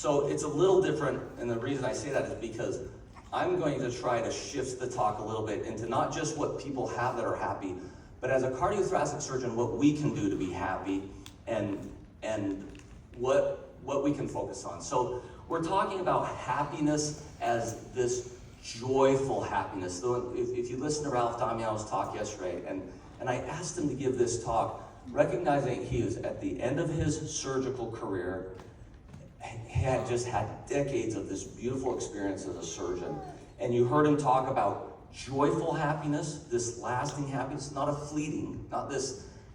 So it's a little different, and the reason I say that is because I'm going to try to shift the talk a little bit into not just what people have that are happy, but as a cardiothoracic surgeon, what we can do to be happy and what we can focus on. So we're talking about happiness as this joyful happiness. So if you listen to Ralph Damiano's talk yesterday, and I asked him to give this talk, recognizing he was at the end of his surgical career. He had just had decades of this beautiful experience as a surgeon. And you heard him talk about joyful happiness, this lasting happiness, not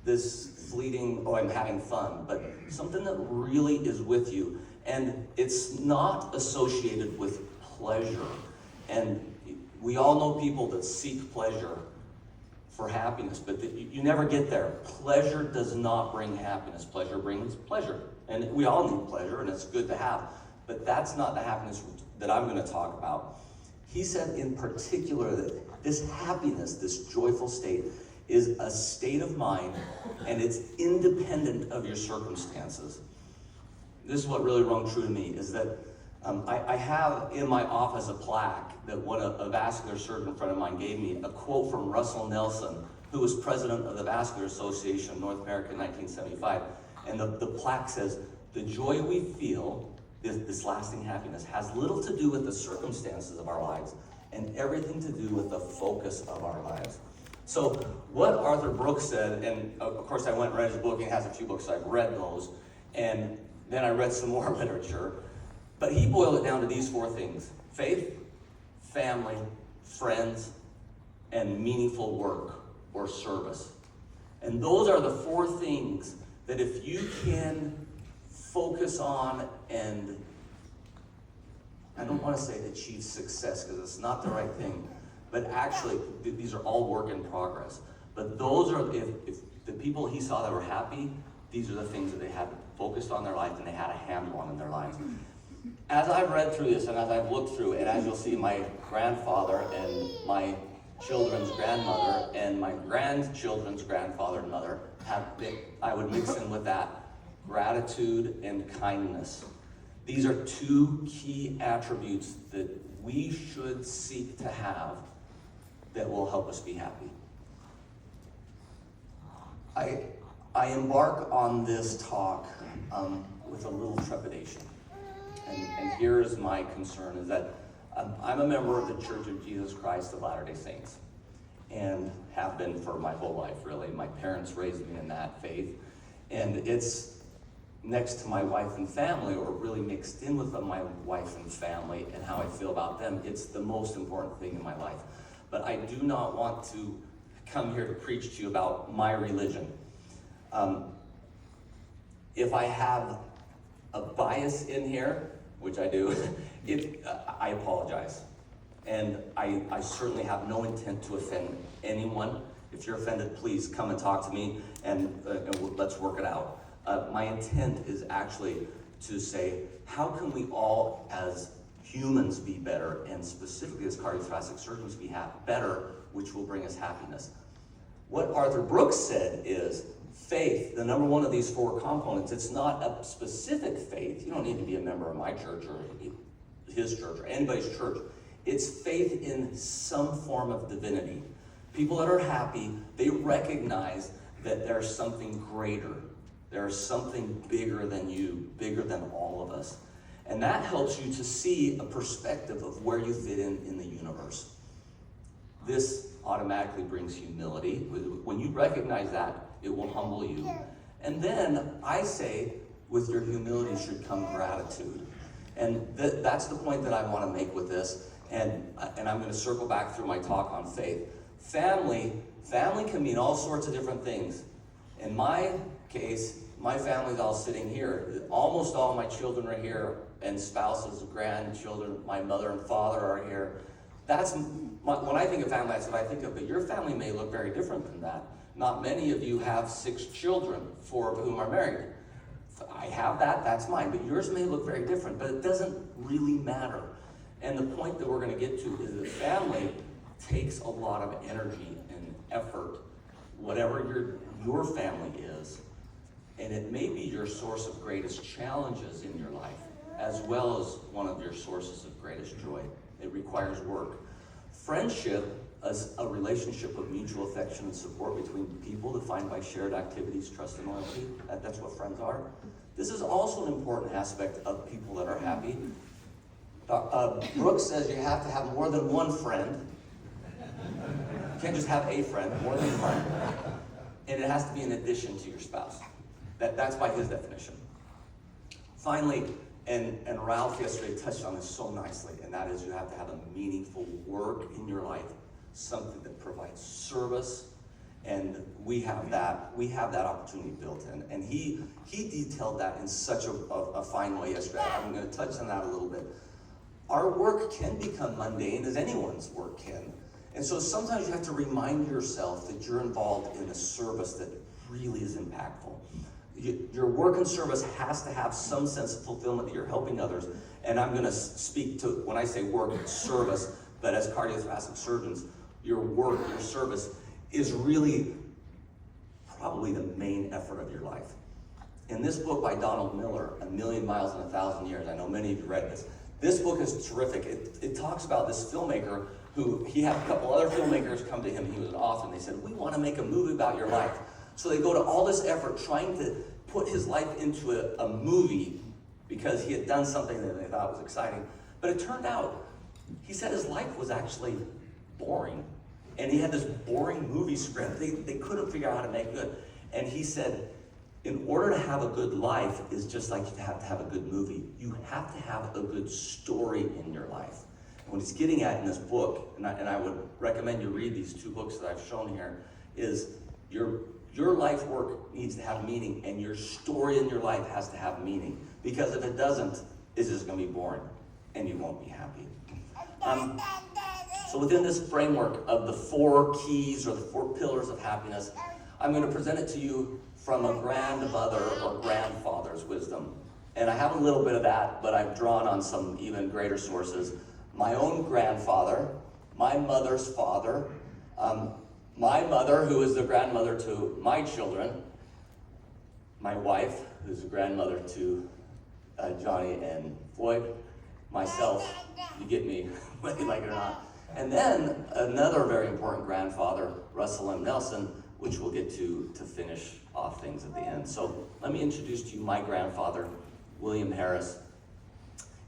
this fleeting, oh, I'm having fun, but something that really is with you. And it's not associated with pleasure. And we all know people that seek pleasure for happiness, but you never get there. Pleasure does not bring happiness. Pleasure brings pleasure. And we all need pleasure, and it's good to have. But that's not the happiness that I'm going to talk about. He said in particular that this happiness, this joyful state, is a state of mind, and it's independent of your circumstances. This is what really rung true to me, is that I have in my office a plaque that a vascular surgeon friend of mine gave me, a quote from Russell Nelson, who was president of the Vascular Association of North America in 1975. And the plaque says, the joy we feel, this lasting happiness, has little to do with the circumstances of our lives and everything to do with the focus of our lives. So what Arthur Brooks said, and of course I went and read his book, and he has a few books, so I've read those, and then I read some more literature, but he boiled it down to these four things: faith, family, friends, and meaningful work or service. And those are the four things that if you can focus on, and I don't want to say achieve success because it's not the right thing, but actually these are all work in progress. But those are, if the people he saw that were happy, these are the things that they had focused on their life and they had a handle on in their lives. As I've read through this and as I've looked through, and as you'll see, my grandfather and my children's grandmother and my grandchildren's grandfather and mother I would mix in with that gratitude and kindness. These are two key attributes that we should seek to have that will help us be happy. I embark on this talk with a little trepidation. And here's my concern, is that I'm a member of the Church of Jesus Christ of Latter-day Saints, and have been for my whole life, really. My parents raised me in that faith, and it's next to my wife and family, or really mixed in with my wife and family and how I feel about them. It's the most important thing in my life. But I do not want to come here to preach to you about my religion. If I have a bias in here, which I do, I apologize. And I certainly have no intent to offend anyone. If you're offended, please come and talk to me, and let's work it out. My intent is actually to say, how can we all as humans be better, and specifically as cardiothoracic surgeons be better, which will bring us happiness. What Arthur Brooks said is, faith, the number one of these four components, it's not a specific faith. You don't need to be a member of my church or his church or anybody's church. It's faith in some form of divinity. People that are happy, they recognize that there's something greater. There's something bigger than you, bigger than all of us. And that helps you to see a perspective of where you fit in the universe. This automatically brings humility. When you recognize that, it will humble you. And then I say, with your humility should come gratitude. And that's the point that I want to make with this. And I'm going to circle back through my talk on faith. Family can mean all sorts of different things. In my case, my family's all sitting here. Almost all my children are here, and spouses, grandchildren, my mother and father are here. When I think of family, that's what I think of, but your family may look very different than that. Not many of you have 6 children, 4 of whom are married. I have that, that's mine, but yours may look very different, but it doesn't really matter. And the point that we're going to get to is that family takes a lot of energy and effort, whatever your family is, and it may be your source of greatest challenges in your life. as well as one of your sources of greatest joy. It requires work. Friendship is a relationship of mutual affection and support between people defined by shared activities, trust, and loyalty. That's what friends are. This is also an important aspect of people that are happy. Brooks says you have to have more than one friend. You can't just have a friend, more than one. And it has to be in addition to your spouse. That's by his definition. Finally, and Ralph yesterday touched on this so nicely, and that is you have to have a meaningful work in your life, something that provides service, and we have that opportunity built in. And he detailed that in such a fine way yesterday. I'm going to touch on that a little bit. Our work can become mundane, as anyone's work can. And so sometimes you have to remind yourself that you're involved in a service that really is impactful. Your work and service has to have some sense of fulfillment that you're helping others. And I'm going to speak to, when I say work, it's service, but as cardiothoracic surgeons, your work, your service is really probably the main effort of your life. In this book by Donald Miller, A Million Miles in 1,000 Years, I know many of you read this. This book is terrific. It talks about this filmmaker who, he had a couple other filmmakers come to him. He was an author, and they said, we want to make a movie about your life. So they go to all this effort trying to put his life into a movie because he had done something that they thought was exciting. But it turned out, he said his life was actually boring. And he had this boring movie script. They couldn't figure out how to make it good. And he said, in order to have a good life is just like you have to have a good movie. You have to have a good story in your life. And what he's getting at in this book, and I would recommend you read these two books that I've shown here, is your life work needs to have meaning, and your story in your life has to have meaning. Because if it doesn't, it's just going to be boring, and you won't be happy. So within this framework of the 4 keys or the 4 pillars of happiness, I'm going to present it to you from a grandmother or grandfather's wisdom. And I have a little bit of that, but I've drawn on some even greater sources. My own grandfather, my mother's father, my mother, who is the grandmother to my children, my wife, who's the grandmother to Johnny and Floyd, myself, you get me, whether you like it or not. And then another very important grandfather, Russell M. Nelson, which we'll get to finish off things at the end. So let me introduce to you my grandfather, William Harris.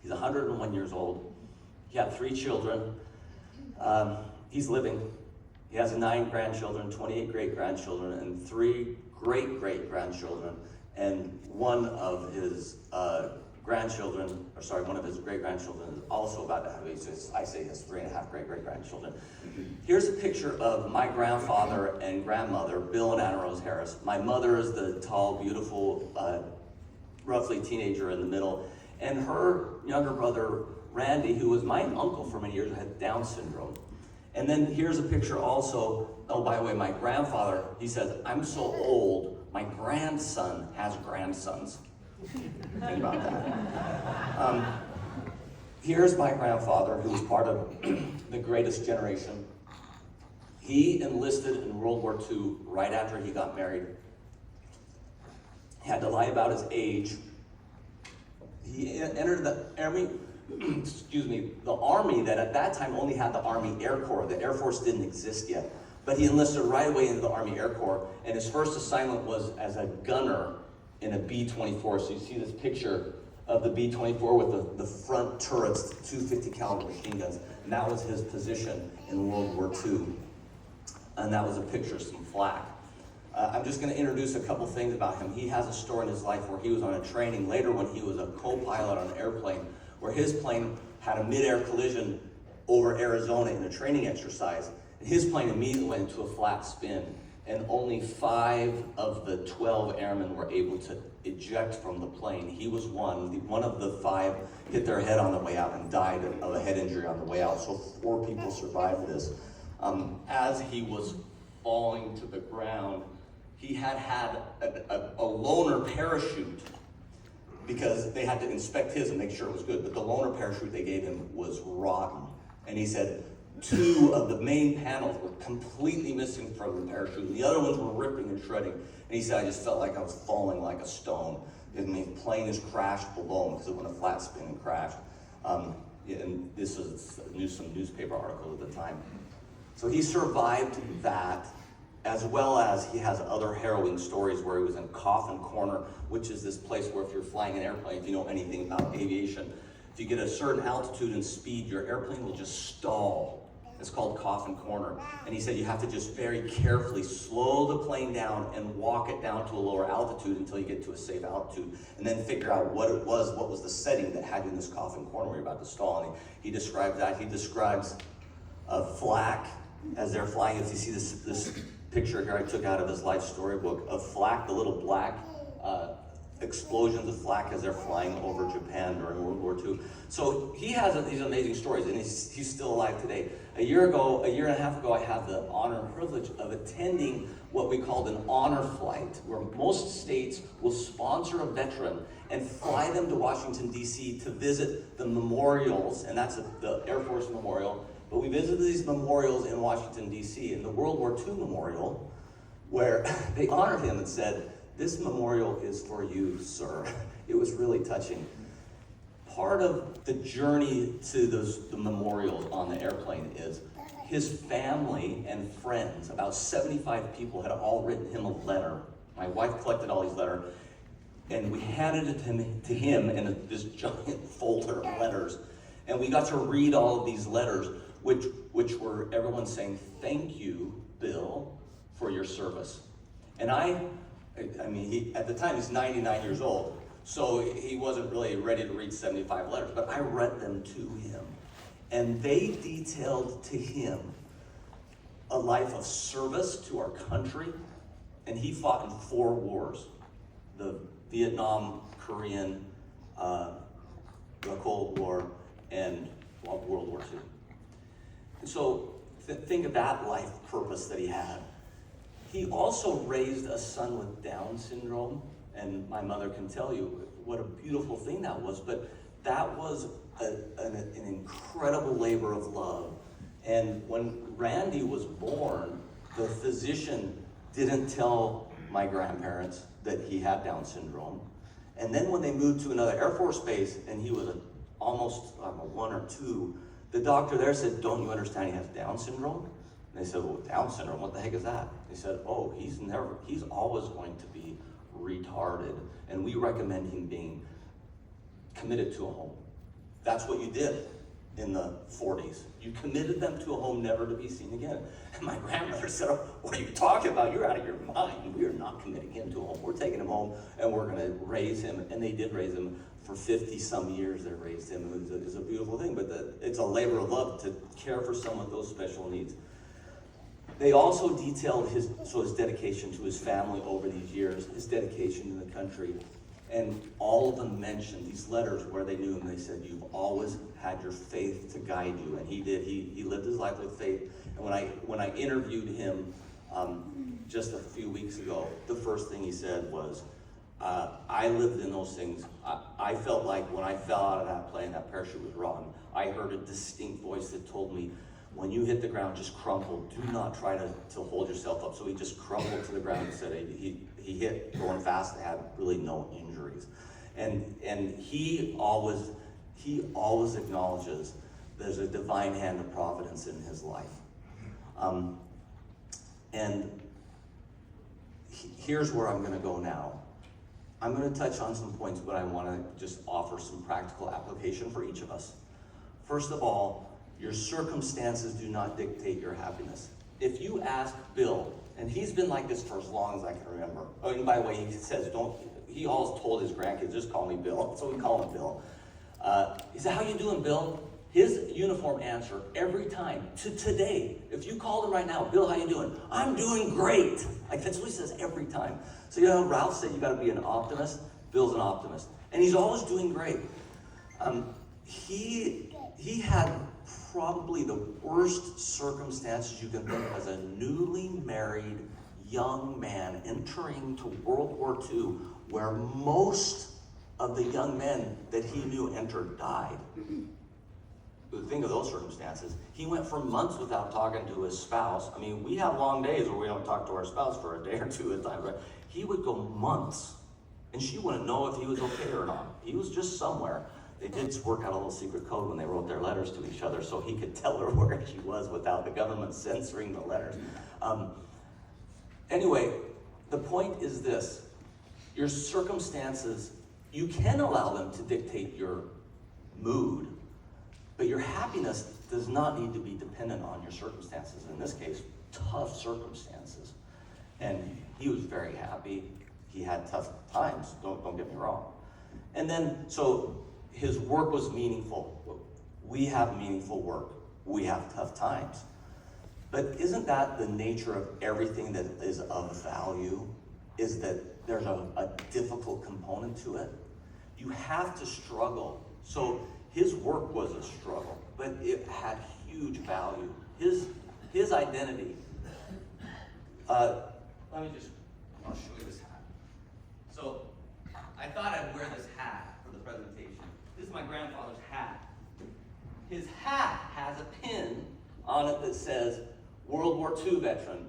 He's 101 years old. He had 3 children. He's living. He has 9 grandchildren, 28 great-grandchildren, and 3 great-great-grandchildren. And one of his one of his great-grandchildren is also about to have, I say he has 3.5 great-great-grandchildren. Here's a picture of my grandfather and grandmother, Bill and Anna Rose Harris. My mother is the tall, beautiful, roughly teenager in the middle. And her younger brother, Randy, who was my uncle for many years, had Down syndrome. And then here's a picture also, oh, by the way, my grandfather, he says, I'm so old, my grandson has grandsons. Think about that. Here's my grandfather, who was part of the greatest generation. He enlisted in World War II right after he got married. He had to lie about his age. He entered the Army, the Army that at that time only had the Army Air Corps. The Air Force didn't exist yet. But he enlisted right away into the Army Air Corps, and his first assignment was as a gunner in a B-24. So you see this picture of the B-24 with the front turrets, 250 caliber machine guns. And that was his position in World War II. And that was a picture of some flak. I'm just going to introduce a couple things about him. He has a story in his life where he was on a training later when he was a co-pilot on an airplane, where his plane had a mid-air collision over Arizona in a training exercise. And his plane immediately went into a flat spin, and only 5 of the 12 airmen were able to eject from the plane. He was one of the 5 hit their head on the way out and died of a head injury on the way out. So 4 people survived this. As he was falling to the ground, he had a loaner parachute, because they had to inspect his and make sure it was good. But the loaner parachute they gave him was rotten. And he said 2 of the main panels were completely missing from the parachute, and the other ones were ripping and shredding. And he said, I just felt like I was falling like a stone. plane has crashed below him because it went a flat spin and crashed. And this is some newspaper article at the time. So he survived that, as well as he has other harrowing stories where he was in Coffin Corner, which is this place where if you're flying an airplane, if you know anything about aviation, if you get a certain altitude and speed, your airplane will just stall. It's called Coffin Corner. And he said you have to just very carefully slow the plane down and walk it down to a lower altitude until you get to a safe altitude, and then figure out what was the setting that had you in this Coffin Corner where you're about to stall. And he described that. He describes a flak as they're flying. If you see this picture here I took out of his life storybook of flak, the little black explosions of flak as they're flying over Japan during World War II. So he has these amazing stories, and he's still alive today. A year and a half ago, I had the honor and privilege of attending what we called an honor flight, where most states will sponsor a veteran and fly them to Washington, D.C. to visit the memorials, and that's the Air Force Memorial. But we visited these memorials in Washington, D.C., and the World War II Memorial, where they honored him and said, "This memorial is for you, sir." It was really touching. Part of the journey to the memorials on the airplane is his family and friends, about 75 people, had all written him a letter. My wife collected all these letters, and we handed it to him in this giant folder of letters. And we got to read all of these letters, which were everyone saying, "Thank you, Bill, for your service." And I mean, at the time he's 99 years old, so he wasn't really ready to read 75 letters, but I read them to him. And they detailed to him a life of service to our country. And he fought in 4 wars: the Vietnam, Korean, the Cold War, and World War II. And so think of that life purpose that he had. He also raised a son with Down syndrome, and my mother can tell you what a beautiful thing that was, but that was an incredible labor of love. And when Randy was born, the physician didn't tell my grandparents that he had Down syndrome. And then when they moved to another Air Force base, and he was almost 1 or 2, the doctor there said, "Don't you understand he has Down syndrome?" And they said, "Well, Down syndrome, what the heck is that?" They said, "Oh, he's always going to be retarded, and we recommend him being committed to a home." That's what you did in the 40s. You committed them to a home never to be seen again. And my grandmother said, "Oh, what are you talking about? You're out of your mind. We are not committing him to a home. We're taking him home, and we're going to raise him." And they did raise him. For 50-some years, they raised him. It was a beautiful thing, but it's a labor of love to care for someone with those special needs. They also detailed his dedication to his family over these years, his dedication to the country, and all of them mentioned these letters where they knew him. They said, "You've always had your faith to guide you," and he did. He lived his life with faith. And when I interviewed him just a few weeks ago, the first thing he said was, "I lived in those things. I felt like when I fell out of that plane, that parachute was rotten. I heard a distinct voice that told me, when you hit the ground, just crumple. Do not try to hold yourself up." So he just crumpled to the ground and said he hit going fast and had really no injuries. And he always acknowledges there's a divine hand of providence in his life. And here's where I'm going to go now. I'm going to touch on some points, but I want to just offer some practical application for each of us. First of all, your circumstances do not dictate your happiness. If you ask Bill, and he's been like this for as long as I can remember. Oh, and by the way, he says, he always told his grandkids, "Just call me Bill." So we call him Bill. He said, "How you doing, Bill?" His uniform answer every time, to today, if you called him right now, "Bill, how you doing?" "I'm doing great." Like, that's what he says every time. So Ralph said you got to be an optimist. Bill's an optimist. And he's always doing great. He had probably the worst circumstances you can think of as a newly married young man entering to World War II, where most of the young men that he knew entered died. Think of those circumstances. He went for months without talking to his spouse. I mean, we have long days where we don't talk to our spouse for a day or two at a time, but he would go months And she wouldn't know if he was okay or not. He was just somewhere. They did work out a little secret code when they wrote their letters to each other so he could tell her where she was without the government censoring the letters. Anyway, the point is this. Your circumstances, you can allow them to dictate your mood, but your happiness does not need to be dependent on your circumstances. In this case, tough circumstances. And he was very happy. He had tough times, don't get me wrong. And then, so his work was meaningful. We have meaningful work. We have tough times. But isn't that the nature of everything that is of value? Is that there's a difficult component to it? You have to struggle. So his work was a struggle, but it had huge value. His identity. Let me just, I'll show you this hat. So I thought I'd wear this hat for the presentation. This is my grandfather's hat. His hat has a pin on it that says World War II veteran.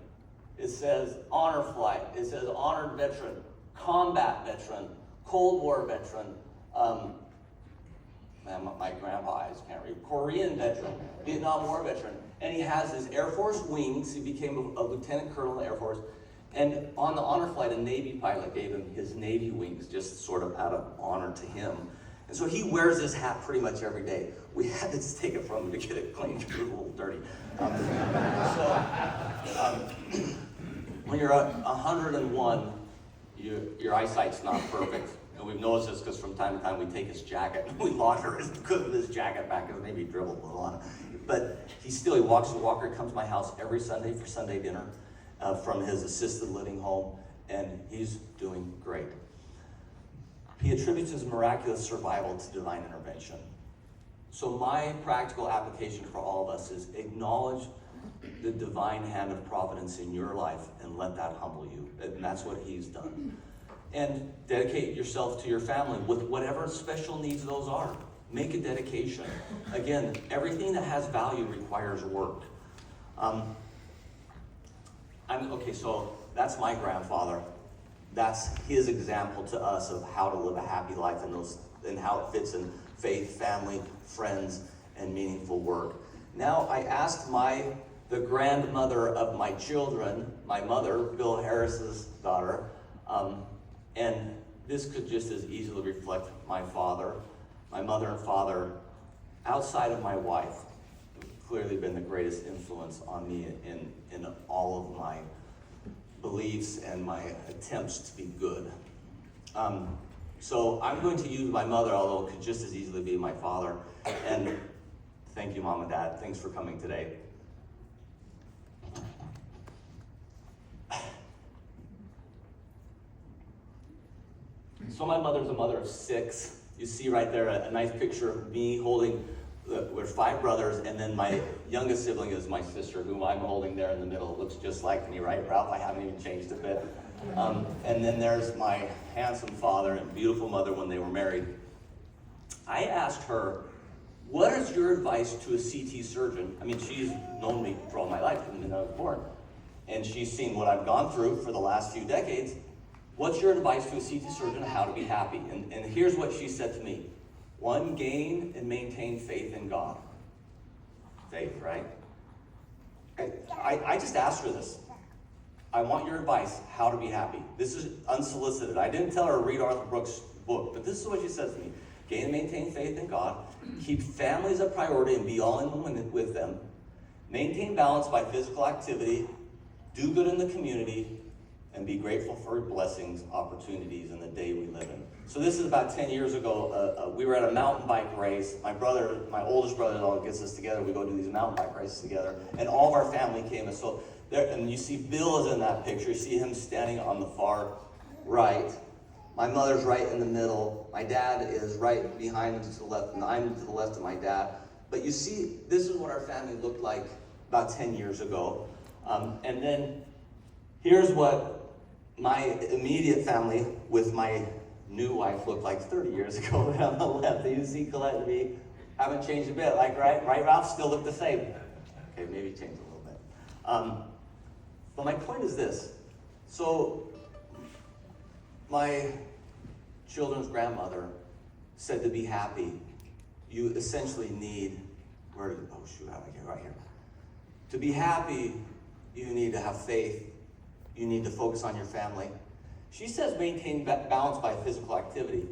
It says honor flight. It says honored veteran, combat veteran, Cold War veteran. My grandpa eyes can't read. Korean veteran, Vietnam War veteran. And he has his Air Force wings. He became a lieutenant colonel in the Air Force. And on the honor flight, a Navy pilot gave him his Navy wings, just sort of out of honor to him. And so he wears this hat pretty much every day. We had to take it from him to get it cleaned because it was a little dirty. When you're 101, your eyesight's not perfect. And we've noticed this because from time to time we take his jacket and we launder his jacket back because maybe he dribbled a little on it. But he walks the walker. He comes to my house every Sunday for Sunday dinner from his assisted living home, and he's doing great. He attributes his miraculous survival to divine intervention. So my practical application for all of us is acknowledge the divine hand of providence in your life and let that humble you. And that's what he's done. And dedicate yourself to your family with whatever special needs those are. Make a dedication. Again, everything that has value requires work. So that's my grandfather. That's his example to us of how to live a happy life and how it fits in faith, family, friends, and meaningful work. Now I asked the grandmother of my children, my mother, Bill Harris's daughter, and this could just as easily reflect my father. My mother and father, outside of my wife, have clearly been the greatest influence on me in all of my beliefs and my attempts to be good. So I'm going to use my mother, although it could just as easily be my father. And thank you, Mom and Dad. Thanks for coming today. So my mother's a mother of 6. You see right there a nice picture of me holding, we're 5 brothers, and then my youngest sibling is my sister, who I'm holding there in the middle. Looks just like me, right, Ralph? I haven't even changed a bit. And then there's my handsome father and beautiful mother when they were married. I asked her, what is your advice to a CT surgeon? I mean, she's known me for all my life from the minute I was born. And she's seen what I've gone through for the last few decades. What's your advice to a CT surgeon on how to be happy? And here's what she said to me. 1, gain and maintain faith in God. Faith, right? I just asked her this. I want your advice, how to be happy. This is unsolicited. I didn't tell her to read Arthur Brooks' book, but this is what she says to me. Gain and maintain faith in God. Keep families a priority and be all in with them. Maintain balance by physical activity. Do good in the community. And be grateful for blessings, opportunities in the day we live in. So this is about 10 years ago. We were at a mountain bike race. My oldest brother all gets us together. We go do these mountain bike races together. And all of our family came. And so there, and you see Bill is in that picture. You see him standing on the far right. My mother's right in the middle. My dad is right behind him to the left. And I'm to the left of my dad. But you see, this is what our family looked like about 10 years ago. And then here's what my immediate family with my new wife looked like 30 years ago. And on the left, you see Colette and me haven't changed a bit. Like, right, Ralph? Still look the same. Okay, maybe changed a little bit. But my point is this. So my children's grandmother said to be happy, you essentially need, how did I get right here? To be happy, you need to have faith. You need to focus on your family. She says maintain balance by physical activity.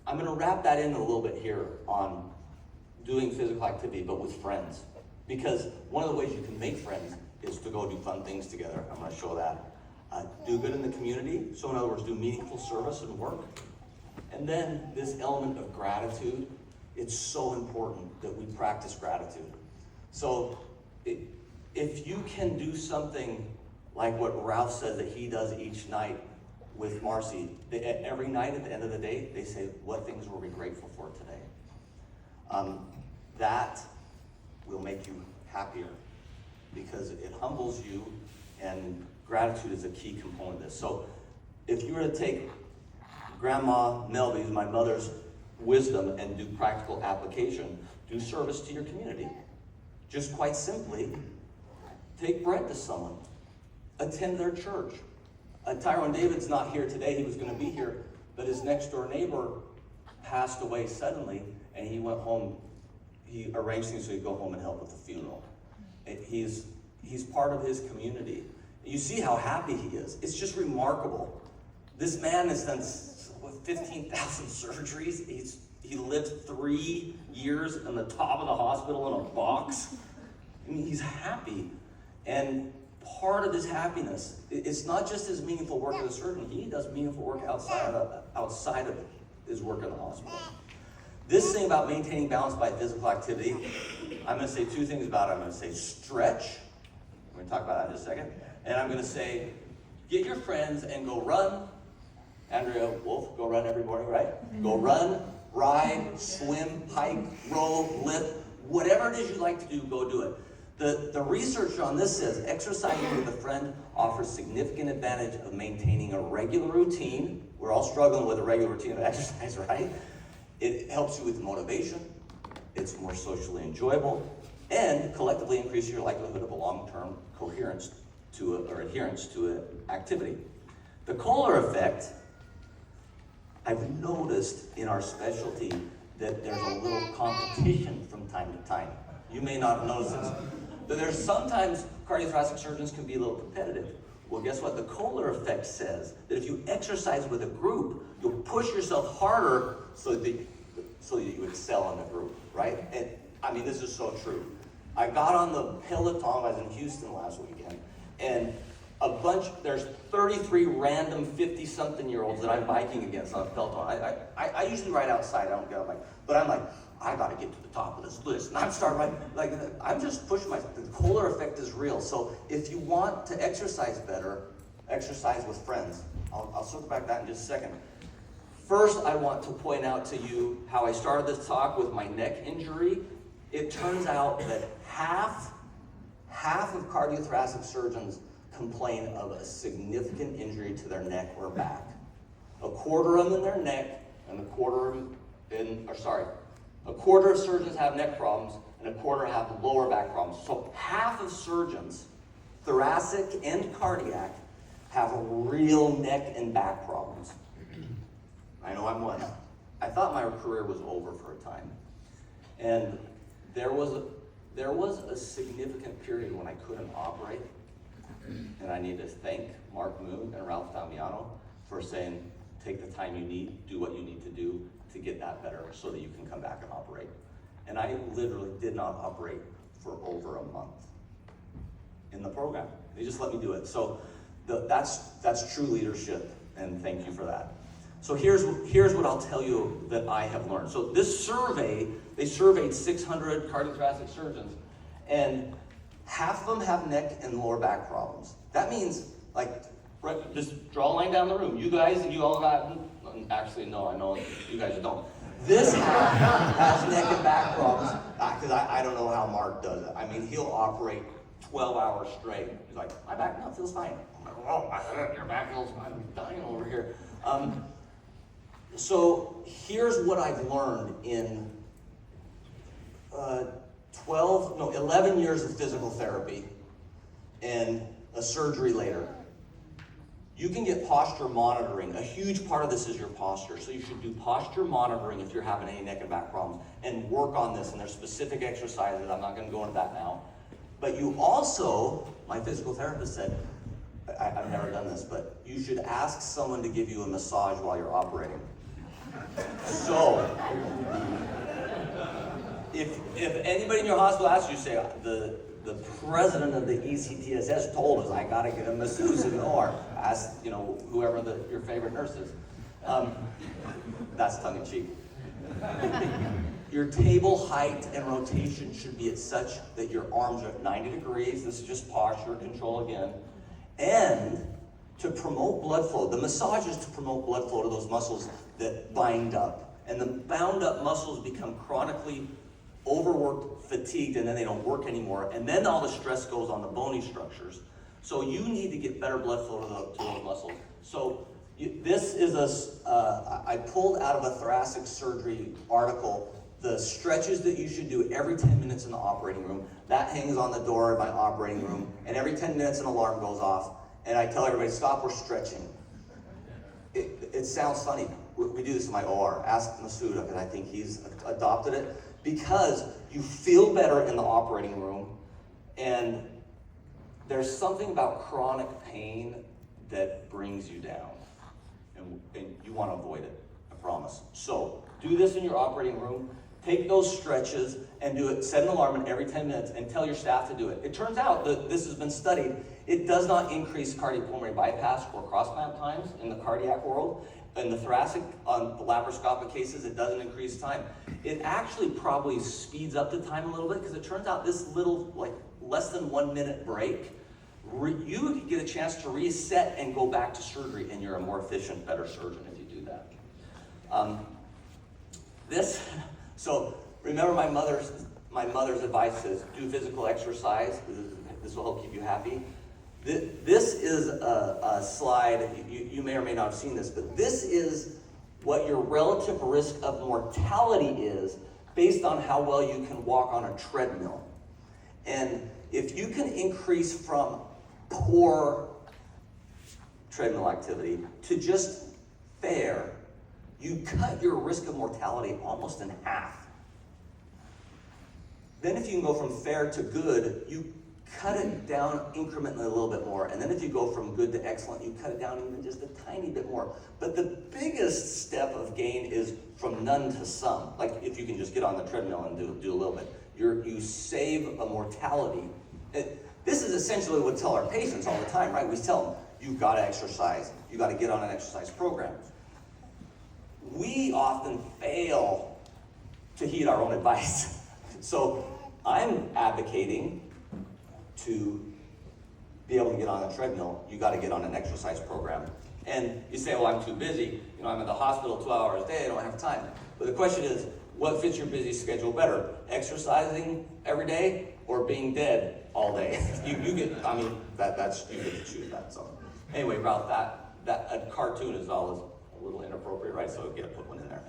I'm going to wrap that in a little bit here on doing physical activity, but with friends. Because one of the ways you can make friends is to go do fun things together. I'm going to show that. Do good in the community. So in other words, do meaningful service and work. And then this element of gratitude, it's so important that we practice gratitude. So if you can do something like what Ralph says that he does each night with Marcy, every night at the end of the day, they say, what things were we grateful for today? That will make you happier because it humbles you, and gratitude is a key component of this. So if you were to take Grandma Melby's, my mother's wisdom, and do practical application, do service to your community. Just quite simply, take bread to someone. Attend their church. Tyrone David's not here today. He was going to be here, but his next door neighbor passed away suddenly, and he went home. He arranged things so he'd go home and help with the funeral. He's part of his community. You see how happy he is. It's just remarkable. This man has done 15,000 surgeries. He lived 3 years in the top of the hospital in a box. I mean, he's happy. And part of his happiness, it's not just his meaningful work as a surgeon. He does meaningful work outside of his work in the hospital. This thing about maintaining balance by physical activity, I'm going to say two things about it. I'm going to say stretch. We're going to talk about that in just a second. And I'm going to say, get your friends and go run. Andrea Wolf, go run every morning, right? Go run, ride, swim, hike, row, lift, whatever it is you like to do, go do it. The research on this says exercising with a friend offers significant advantage of maintaining a regular routine. We're all struggling with a regular routine of exercise, right? It helps you with motivation. It's more socially enjoyable, and collectively increases your likelihood of a long-term adherence to an activity. The Kohler effect, I've noticed in our specialty that there's a little competition from time to time. You may not have noticed this, but there's sometimes cardiothoracic surgeons can be a little competitive. Well, guess what? The Kohler effect says that if you exercise with a group, you'll push yourself harder so that you excel in the group, right? And I mean, this is so true. I got on the Peloton, I was in Houston last weekend, and there's 33 random 50-something-year-olds that I'm biking against on a Peloton. I usually ride outside, I don't get on my bike, but I'm like, I gotta get to the top of this list. And I'm starting I'm just pushing myself. The Kohler effect is real. So if you want to exercise better, exercise with friends. I'll circle back to that in just a second. First, I want to point out to you how I started this talk with my neck injury. It turns out that half of cardiothoracic surgeons complain of a significant injury to their neck or back. A quarter of them in their neck, and a quarter of surgeons have neck problems, and a quarter have lower back problems. So half of surgeons, thoracic and cardiac, have real neck and back problems. I know I'm one. I thought my career was over for a time. And there was a significant period when I couldn't operate. And I need to thank Mark Moon and Ralph Damiano for saying, take the time you need, do what you need to do to get that better so that you can come back and operate. And I literally did not operate for over a month in the program. They just let me do it. So that's true leadership, and thank you for that. So here's what I'll tell you that I have learned. So this survey, they surveyed 600 cardiothoracic surgeons, and half of them have neck and lower back problems. That means, just draw a line down the room. You guys and you all got, actually, no, I know you guys don't. This half has neck and back problems, because I don't know how Mark does it. I mean, he'll operate 12 hours straight. He's like, my back now feels fine. I'm like, oh, your back feels fine. I'm dying over here. So here's what I've learned in 11 years of physical therapy and a surgery later. You can get posture monitoring. A huge part of this is your posture. So you should do posture monitoring if you're having any neck and back problems and work on this. And there's specific exercises. I'm not going to go into that now. But you also, my physical therapist said, I've never done this, but you should ask someone to give you a massage while you're operating. So, if anybody in your hospital asks you, say, the president of the ECTSS told us I gotta get a masseuse in the OR. Ask, whoever your favorite nurse is. That's tongue in cheek. Your table height and rotation should be at such that your arms are at 90 degrees. This is just posture control again. And to promote blood flow, the massage is to promote blood flow to those muscles that bind up. And the bound up muscles become chronically overworked, fatigued, and then they don't work anymore. And then all the stress goes on the bony structures. So you need to get better blood flow to those muscles. So this is I pulled out of a thoracic surgery article the stretches that you should do every 10 minutes in the operating room. That hangs on the door of my operating room. And every 10 minutes an alarm goes off. And I tell everybody, stop, we're stretching. It sounds funny. We do this in my OR. Ask Masuda, because I think he's adopted it. Because you feel better in the operating room. And there's something about chronic pain that brings you down. And you want to avoid it, I promise. So do this in your operating room. Take those stretches and do it. Set an alarm every 10 minutes and tell your staff to do it. It turns out that this has been studied. It does not increase cardiopulmonary bypass or cross-clamp times in the cardiac world. In the thoracic, on the laparoscopic cases, it doesn't increase time. It actually probably speeds up the time a little bit because it turns out this little, less than 1 minute break, you get a chance to reset and go back to surgery, and you're a more efficient, better surgeon if you do that. So remember my mother's advice is do physical exercise. This will help keep you happy. This is a slide, you may or may not have seen this, but this is what your relative risk of mortality is based on how well you can walk on a treadmill. And if you can increase from poor treadmill activity to just fair, you cut your risk of mortality almost in half. Then if you can go from fair to good, you cut it down incrementally a little bit more. And then if you go from good to excellent, you cut it down even just a tiny bit more. But the biggest step of gain is from none to some. Like if you can just get on the treadmill and do a little bit. You save a mortality. This is essentially what we tell our patients all the time, right? We tell them, you've got to exercise. You've got to get on an exercise program. We often fail to heed our own advice. So I'm advocating to be able to get on a treadmill, you got to get on an exercise program. And you say, well, I'm too busy. I'm in the hospital 12 hours a day, I don't have time. But the question is, what fits your busy schedule better? Exercising every day or being dead all day? you get to choose that. So anyway, Ralph, that a cartoon is always a little inappropriate, right? So we got to put one in there.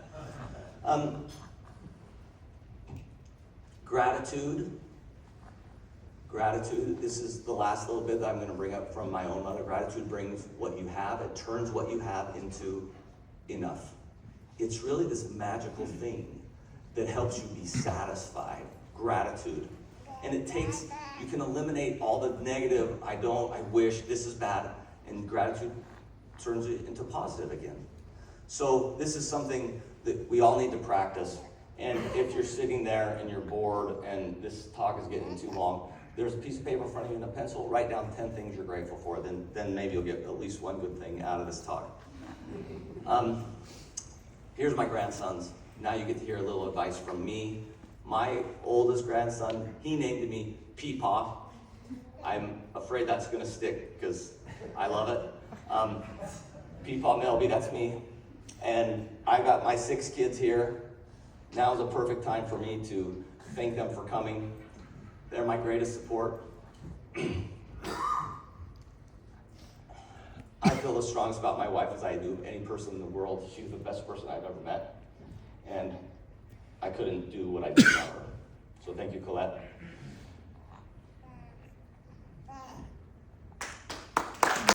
Gratitude, this is the last little bit that I'm going to bring up from my own mother. Gratitude brings what you have. It turns what you have into enough. It's really this magical thing that helps you be satisfied. Gratitude. And you can eliminate all the negative, I don't, I wish, this is bad, and gratitude turns it into positive again. So this is something that we all need to practice. And if you're sitting there and you're bored and this talk is getting too long, there's a piece of paper in front of you and a pencil. Write down 10 things you're grateful for. Then maybe you'll get at least one good thing out of this talk. Here's my grandsons. Now you get to hear a little advice from me. My oldest grandson, he named me Peepaw. I'm afraid that's going to stick because I love it. Peepaw Melby, that's me. And I got my 6 kids here. Now is a perfect time for me to thank them for coming. They're my greatest support. I feel as strong about my wife as I do any person in the world. She's the best person I've ever met. And I couldn't do what I did without her. So thank you, Colette.